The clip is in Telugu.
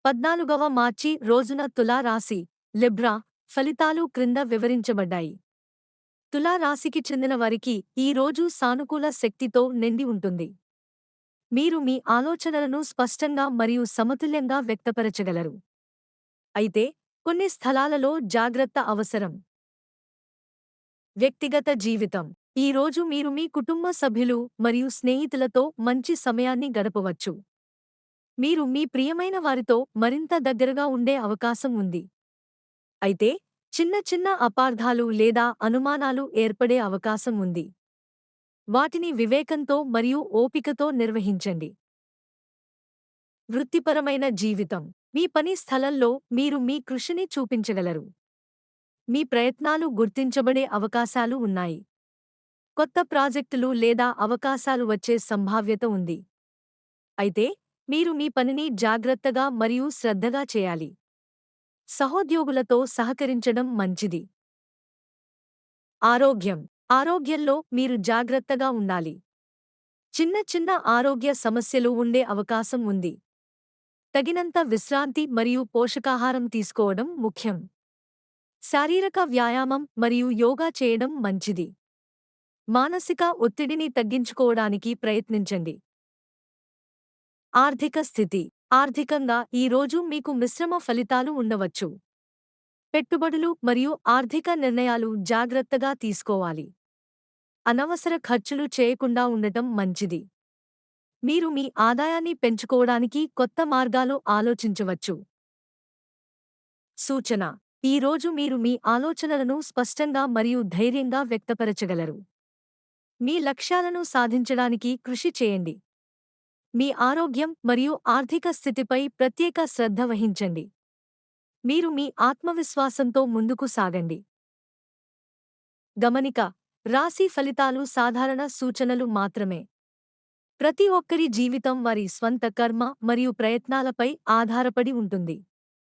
14వ మార్చి రోజున తులా రాశి లిబ్రా ఫలితాలు క్రింద వివరించబడ్డాయి. తులా రాశికి చెందిన వారికి ఈ రోజు సానుకూల శక్తితో నిండి ఉంటుంది. మీరు మీ ఆలోచనలను స్పష్టంగా మరియు సమతుల్యంగా వ్యక్తపరచగలరు. అయితే కొన్ని స్థలాలలో జాగ్రత్త అవసరం. వ్యక్తిగత జీవితం. ఈ రోజు మీరు మీ కుటుంబ సభ్యులు మరియు స్నేహితులతో మంచి సమయాన్ని గడపవచ్చు. మీరు మీ ప్రియమైన వారితో మరింత దగ్గరగా ఉండే అవకాశం ఉంది. అయితే చిన్న చిన్న అపార్థాలు లేదా అనుమానాలు ఏర్పడే అవకాశం ఉంది. వాటిని వివేకంతో మరియు ఓపికతో నిర్వహించండి. వృత్తిపరమైన జీవితం. మీ పని స్థలంలో మీరు మీ కృషిని చూపించగలరు. మీ ప్రయత్నాలు గుర్తించబడే అవకాశాలు ఉన్నాయి. కొత్త ప్రాజెక్టులు లేదా అవకాశాలు వచ్చే సంభావ్యత ఉంది. అయితే మీరు మీ పనిని జాగ్రత్తగా మరియు శ్రద్ధగా చేయాలి. సహోద్యోగులతో సహకరించడం మంచిది. ఆరోగ్యం. ఆరోగ్యంలో మీరు జాగ్రత్తగా ఉండాలి. చిన్న చిన్న ఆరోగ్య సమస్యలు ఉండే అవకాశం ఉంది. తగినంత విశ్రాంతి మరియు పోషకాహారం తీసుకోవడం ముఖ్యం. శారీరక వ్యాయామం మరియు యోగా చేయడం మంచిది. మానసిక ఒత్తిడిని తగ్గించుకోవడానికి ప్రయత్నించండి. ఆర్థిక స్థితి. ఆర్థికంగా ఈ రోజు మీకు మిశ్రమ ఫలితాలు ఉండవచ్చు. పెట్టుబడులు మరియు ఆర్థిక నిర్ణయాలు జాగ్రత్తగా తీసుకోవాలి. అనవసర ఖర్చులు చేయకుండా ఉండటం మంచిది. మీరు మీ ఆదాయాన్ని పెంచుకోవడానికి కొత్త మార్గాలు ఆలోచించవచ్చు. సూచన. ఈ రోజు మీరు మీ ఆలోచనలను స్పష్టంగా మరియు ధైర్యంగా వ్యక్తపరచగలరు. మీ లక్ష్యాలను సాధించడానికి కృషి చేయండి. మీ ఆరోగ్యం మరియు ఆర్థిక స్థితిపై ప్రత్యేక శ్రద్ధ వహించండి. మీరు మీ ఆత్మవిశ్వాసంతో ముందుకు సాగండి. గమనిక. రాశి ఫలితాలు సాధారణ సూచనలు మాత్రమే. ప్రతి ఒక్కరి జీవితం వారి స్వంత కర్మ మరియు ప్రయత్నాలపై ఆధారపడి ఉంటుంది.